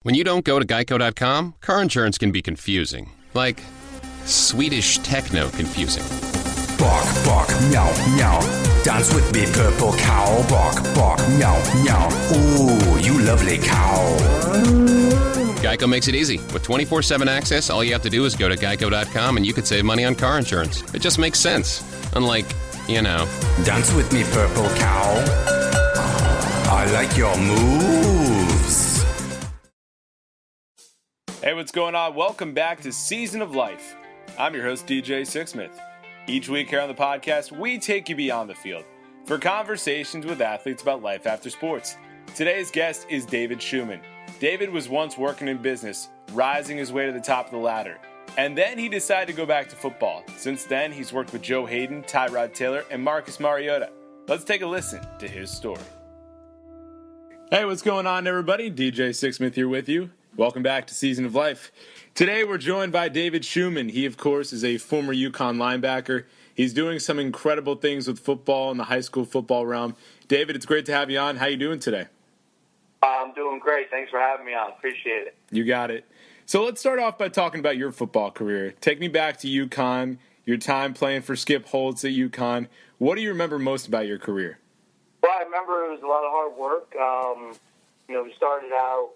When you don't go to Geico.com, car insurance can be confusing. Like Swedish techno confusing. Bark, bark, meow, meow. Dance with me, purple cow. Bark, bark, meow, meow. Ooh, you lovely cow. Geico makes it easy. With 24/7 access, all you have to do is go to Geico.com and you could save money on car insurance. It just makes sense. Unlike, Dance with me, purple cow. I like your moves. Hey, what's going on? Welcome back to Season of Life. I'm your host, DJ Sixsmith. Each week here on the podcast, we take you beyond the field for conversations with athletes about life after sports. Today's guest is David Schuman. David was once working in business, rising his way to the top of the ladder. And then he decided to go back to football. Since then, he's worked with Joe Hayden, Tyrod Taylor, and Marcus Mariota. Let's take a listen to his story. Hey, what's going on, everybody? DJ Sixsmith here with you. Welcome back to Season of Life. Today we're joined by David Schuman. He, of course, is a former UConn linebacker. He's doing some incredible things with football in the high school football realm. David, it's great to have you on. How you doing today? I'm doing great. Thanks for having me on. Appreciate it. You got it. So let's start off by talking about your football career. Take me back to UConn, your time playing for Skip Holtz at UConn. What do you remember most about your career? Well, I remember it was a lot of hard work. We started out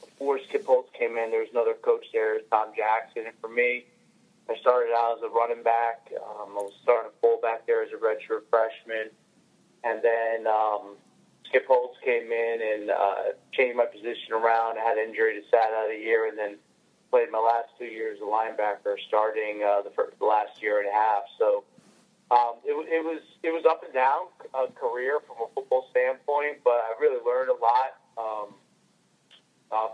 before Skip Holtz came in. There was another coach there, Tom Jackson. And for me, I started out as a running back. I was starting to fullback there as a redshirt freshman. And then Skip Holtz came in and changed my position around. I had an injury to sat out a year and then played my last 2 years as a linebacker starting the last year and a half. So it was up and down career from a football standpoint, but I really learned a lot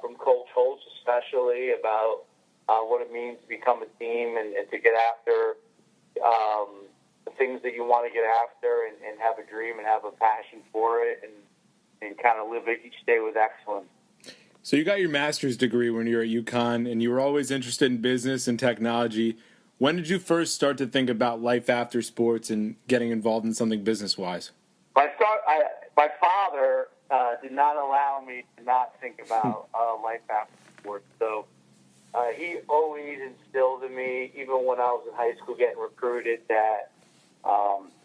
from Coach Holtz, especially about what it means to become a team and to get after the things that you want to get after and have a dream and have a passion for it and kind of live each day with excellence. So you got your master's degree when you were at UConn, and you were always interested in business and technology. When did you first start to think about life after sports and getting involved in something business-wise? My father did not allow me to not think about life after sports. So he always instilled in me, even when I was in high school getting recruited, that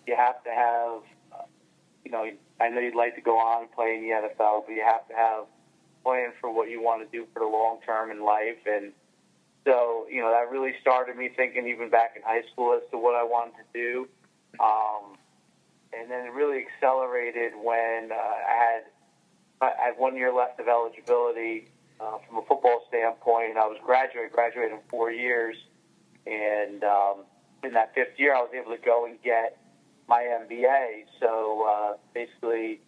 you have to have, I know you'd like to go on and play in the NFL, but you have to have plans for what you want to do for the long term in life. And so, that really started me thinking even back in high school as to what I wanted to do. And then it really accelerated when I had 1 year left of eligibility from a football standpoint, and I was graduating in 4 years. And in that fifth year, I was able to go and get my MBA. So basically,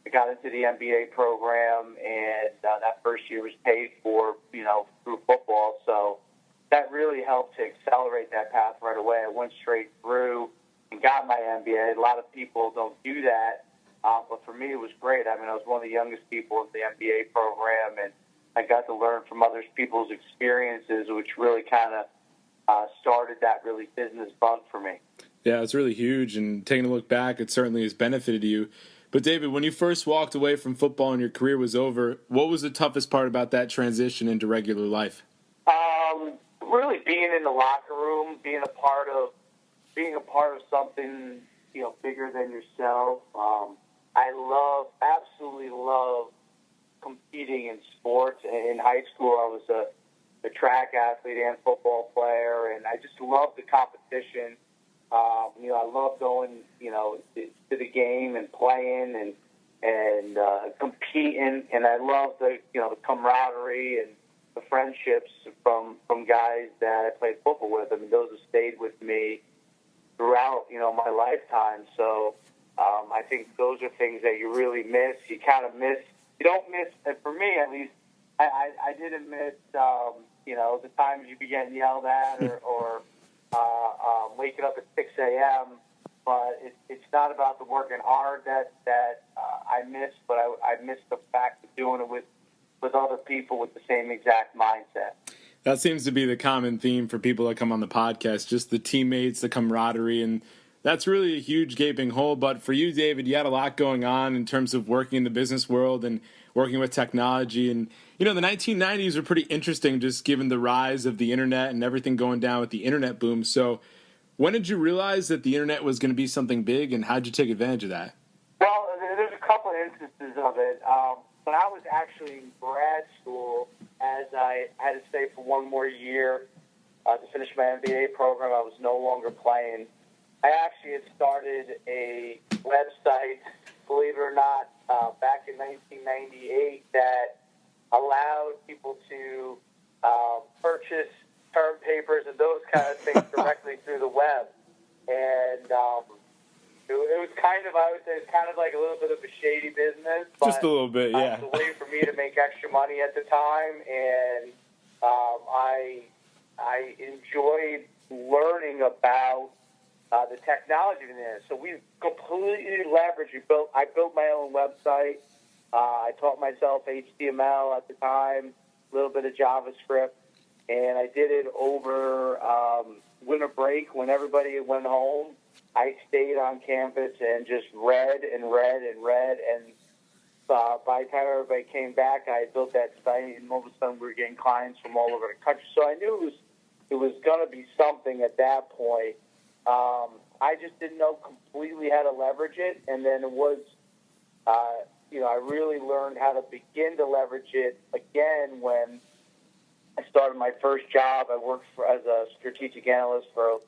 I got into the MBA program, and that first year was paid for, through football. So that really helped to accelerate that path right away. I went straight through and got my MBA. A lot of people don't do that, but for me it was great. I mean, I was one of the youngest people in the MBA program, and I got to learn from other people's experiences, which really kind of started that really business bug for me. Yeah, it's really huge, and taking a look back, it certainly has benefited you. But David, when you first walked away from football and your career was over, what was the toughest part about that transition into regular life? Really being in the locker room, being a part of something, bigger than yourself. I absolutely love competing in sports. In high school, I was a track athlete and football player, and I just loved the competition. I love going, to the game and playing and competing, and I love the camaraderie and the friendships from guys that I played football with. I mean, those have stayed with me throughout, my lifetime. So I think those are things that you really miss. You kind of miss. You don't miss. And for me, at least, I didn't miss. The times you'd be getting yelled at or waking up at 6 a.m. But it's not about the working hard that I miss, but I miss the fact of doing it with other people with the same exact mindset. That seems to be the common theme for people that come on the podcast, just the teammates, the camaraderie, and that's really a huge gaping hole. But for you, David, you had a lot going on in terms of working in the business world. And working with technology. And, the 1990s were pretty interesting, just given the rise of the internet and everything going down with the internet boom. So when did you realize that the internet was going to be something big, and how did you take advantage of that? Well, there's a couple of instances of it. When I was actually in grad school, as I had to stay for one more year to finish my MBA program, I was no longer playing. I actually had started a website, believe it or not, back in 1998 that allowed people to purchase term papers and those kind of things directly through the web. And it was kind of, I would say, it's kind of like a little bit of a shady business. But, just a little bit, yeah. It was a way for me to make extra money at the time, and I enjoyed learning about the technology in there. So we completely leveraged. I built my own website. I taught myself HTML at the time, a little bit of JavaScript, and I did it over winter break when everybody went home. I stayed on campus and just read and read and read, and by the time everybody came back, I built that site, and all of a sudden we were getting clients from all over the country. So I knew it was going to be something at that point. I just didn't know completely how to leverage it, and then it was, I really learned how to begin to leverage it again when I started my first job. I worked as a strategic analyst for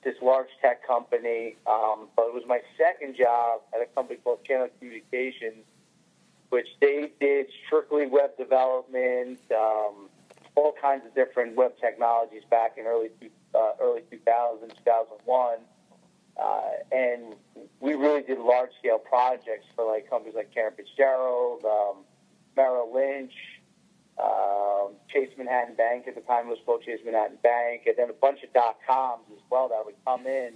this large tech company, but it was my second job at a company called Channel Communications, which they did strictly web development, all kinds of different web technologies back in early 2000, 2001. And we really did large-scale projects for companies like Karen Fitzgerald, Merrill Lynch, Chase Manhattan Bank. At the time it was called Chase Manhattan Bank, and then a bunch of .coms as well that would come in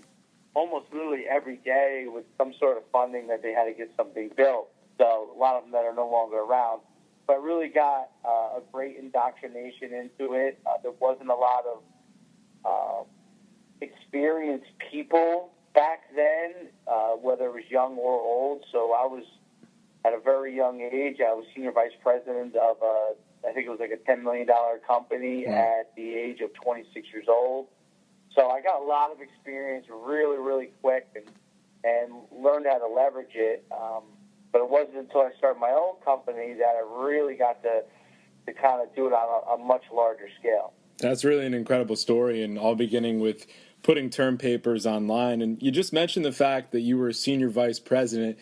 almost literally every day with some sort of funding that they had to get something built. So a lot of them that are no longer around. But I really got a great indoctrination into it. There wasn't a lot of experienced people back then, whether it was young or old. So I was, at a very young age, I was senior vice president of I think it was like a $10 million company at the age of 26 years old. So I got a lot of experience really, really quick and learned how to leverage it. But it wasn't until I started my own company that I really got to kind of do it on a much larger scale. That's really an incredible story, and all beginning with putting term papers online. And you just mentioned the fact that you were a senior vice president.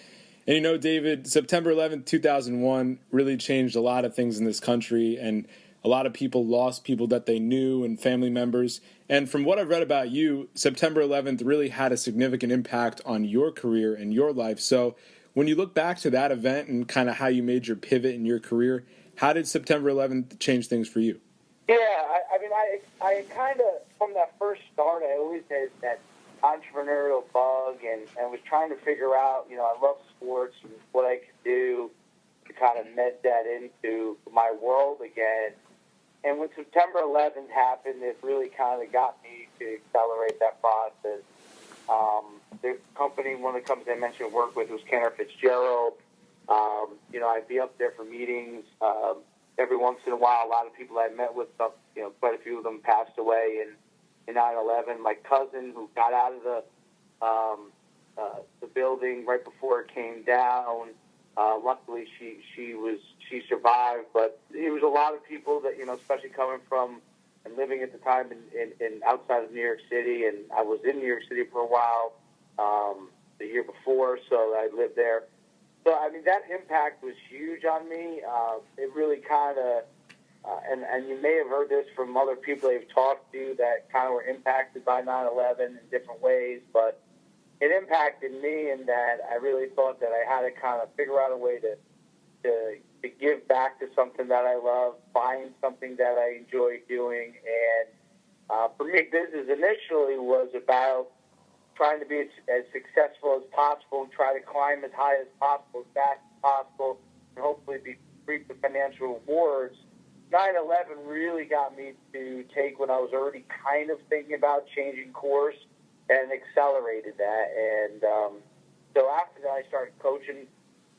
And David, September 11th, 2001 really changed a lot of things in this country, and a lot of people lost people that they knew and family members. And from what I've read about you, September 11th really had a significant impact on your career and your life. So when you look back to that event and kind of how you made your pivot in your career, how did September 11th change things for you? Yeah, I kind of, from that first start, I always had that entrepreneurial bug and was trying to figure out, I love sports and what I could do to kind of med that into my world again. And when September 11th happened, it really kind of got me to accelerate that process. The company, one of the companies I mentioned, worked with was Karen Fitzgerald. I'd be up there for meetings. Every once in a while, a lot of people I met with, quite a few of them passed away in 9/11. My cousin, who got out of the building right before it came down, luckily she survived. But there was a lot of people that, especially coming from and living at the time in outside of New York City, and I was in New York City for a while the year before, so I lived there. So, that impact was huge on me. It really kind of, and you may have heard this from other people they've talked to that kind of were impacted by 9/11 in different ways, but it impacted me in that I really thought that I had to kind of figure out a way to give back to something that I love, find something that I enjoy doing. And for me, business initially was about trying to be as successful as possible and try to climb as high as possible, as fast as possible, and hopefully reap the financial rewards. 9/11 really got me to take what I was already kind of thinking about, changing course, and accelerated that. And so after that, I started coaching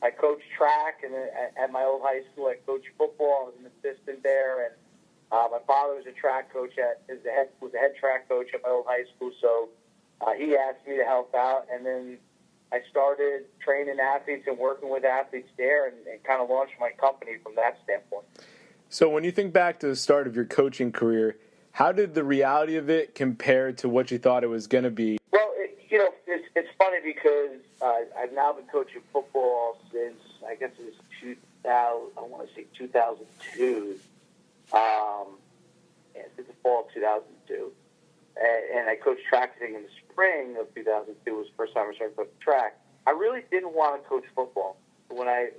I coached track, and at my old high school, I coached football. I was an assistant there, and my father was a track coach was a head track coach at my old high school. So he asked me to help out, and then I started training athletes and working with athletes there, and kind of launched my company from that standpoint. So when you think back to the start of your coaching career, how did the reality of it compare to what you thought it was going to be? Well, it's funny because I've now been coaching football since, I guess it was 2002. Since the fall of 2002. And I coached track in the spring of 2002 was the first time I started coaching track. I really didn't want to coach football. When I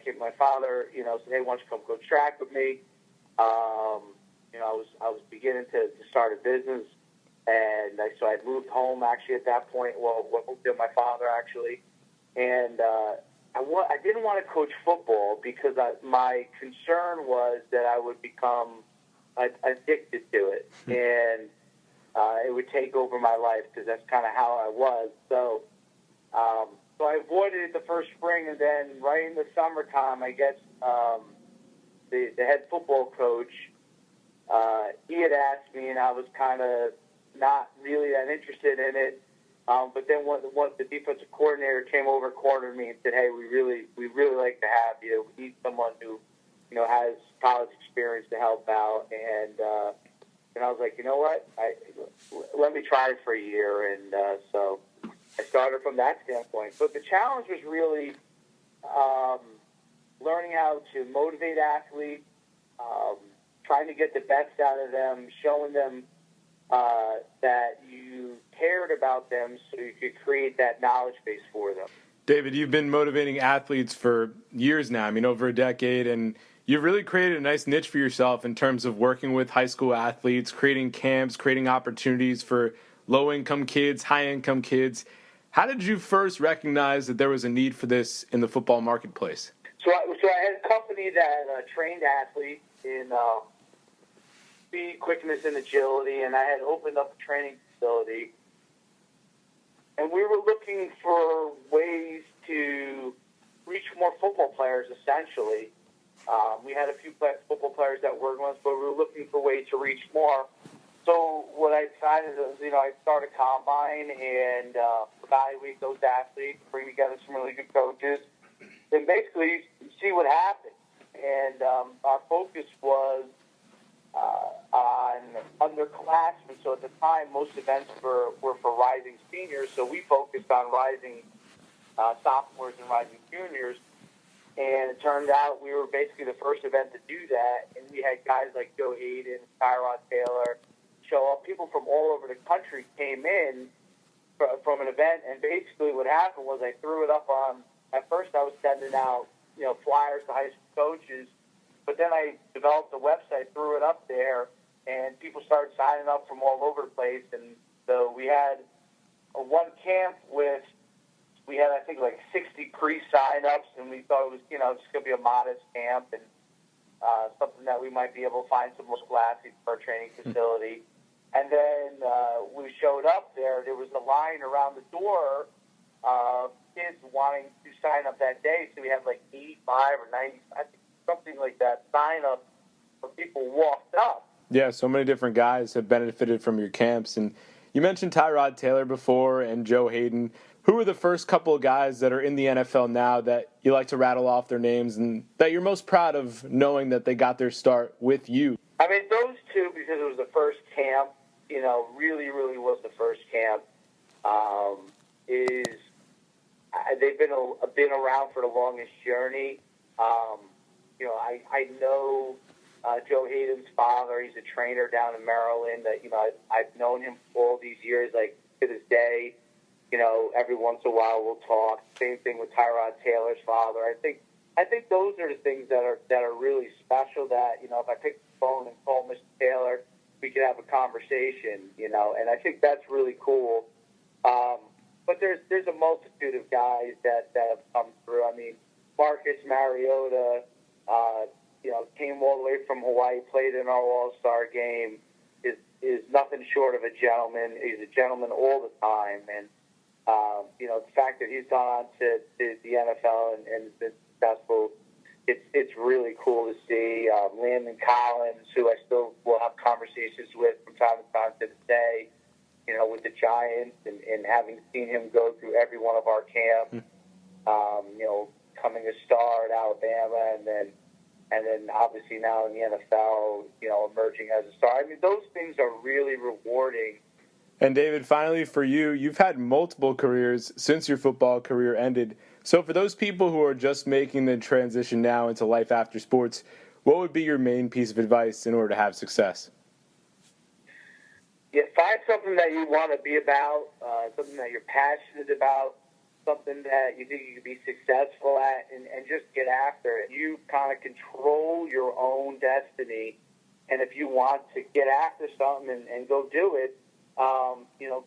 came, my father, said, "Hey, why don't you come coach track with me?" I was beginning to start a business, and so I moved home actually at that point. Well, moved to my father actually, and I didn't want to coach football because my concern was that I would become addicted to it, and it would take over my life because that's kind of how I was. So I avoided it the first spring, and then right in the summertime, I guess the head football coach, he had asked me, and I was kind of not really that interested in it. But then once the defensive coordinator came over, cornered me, and said, "Hey, we really like to have you. We need someone who, has college experience to help out." And I was like, you know what? Let me try it for a year, and so I started from that standpoint. But the challenge was really learning how to motivate athletes, trying to get the best out of them, showing them that you cared about them so you could create that knowledge base for them. David, you've been motivating athletes for years now, over a decade, and you've really created a nice niche for yourself in terms of working with high school athletes, creating camps, creating opportunities for low-income kids, high-income kids. How did you first recognize that there was a need for this in the football marketplace? So I had a company that trained athletes in speed, quickness, and agility, and I had opened up a training facility. And we were looking for ways to reach more football players, essentially. We had a few football players that worked with us, but we were looking for ways to reach more. So what I decided was, I'd start a combine and evaluate those athletes, bring together some really good coaches, and basically see what happened. And our focus was on underclassmen. So at the time, most events were for rising seniors, so we focused on rising sophomores and rising juniors. And it turned out we were basically the first event to do that, and we had guys like Joe Hayden, Tyrod Taylor show up. People from all over the country came in from an event, and basically what happened was I threw it up on. At first, I was sending out flyers to high school coaches, but then I developed a website, threw it up there, and people started signing up from all over the place. And so we had one camp we had, I think, like 60 pre-sign-ups, and we thought it was, just going to be a modest camp and something that we might be able to find some local athletes for our training facility. And then we showed up there. There was a line around the door of kids wanting to sign up that day. So we had like 85 or 90, I think something like that, sign-up where people walked up. Yeah, so many different guys have benefited from your camps. And you mentioned Tyrod Taylor before and Joe Hayden. Who are the first couple of guys that are in the NFL now that you like to rattle off their names and that you're most proud of knowing that they got their start with you? I mean, those two, because it was the first camp, really was the first camp, they've been around for the longest journey. I know Joe Hayden's father. He's a trainer down in Maryland. I've known him for all these years, like to this day. Every once in a while we'll talk. Same thing with Tyrod Taylor's father. I think those are the things that are really special. That if I pick the phone and call Mr. Taylor, we could have a conversation. And I think that's really cool. But there's a multitude of guys that have come through. I mean, Marcus Mariota, came all the way from Hawaii, played in our All-Star game. Is nothing short of a gentleman. He's a gentleman all the time, and The fact that he's gone on to the NFL and been successful, it's really cool to see. Landon Collins, who I still will have conversations with from time to time to this day, with the Giants, and having seen him go through every one of our camps, becoming a star at Alabama, and then obviously now in the NFL, emerging as a star. I mean, those things are really rewarding. And David, finally for you, you've had multiple careers since your football career ended. So for those people who are just making the transition now into life after sports, what would be your main piece of advice in order to have success? Yeah, find something that you want to be about, something that you're passionate about, something that you think you can be successful at, and just get after it. You kind of control your own destiny, and if you want to get after something and go do it,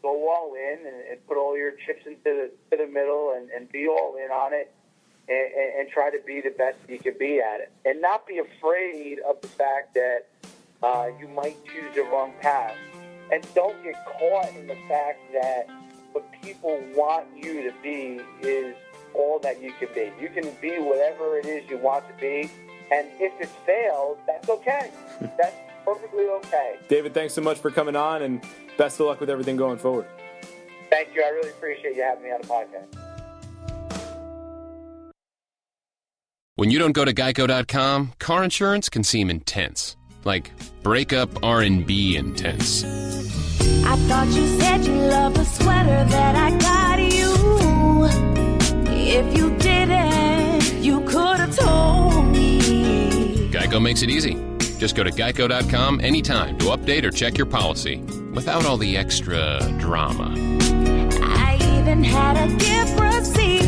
go all in and put all your chips into the middle and be all in on it and try to be the best you can be at it. And not be afraid of the fact that you might choose the wrong path. And don't get caught in the fact that what people want you to be is all that you can be. You can be whatever it is you want to be. And if it fails, that's okay. That's perfectly okay. David, thanks so much for coming on, and best of luck with everything going forward. Thank you. I really appreciate you having me on the podcast. When you don't go to Geico.com, car insurance can seem intense. Like breakup R&B intense. I thought you said you loved the sweater that I got you. If you didn't, you could have told me. Geico makes it easy. Just go to Geico.com anytime to update or check your policy without all the extra drama. I even had a gift receipt.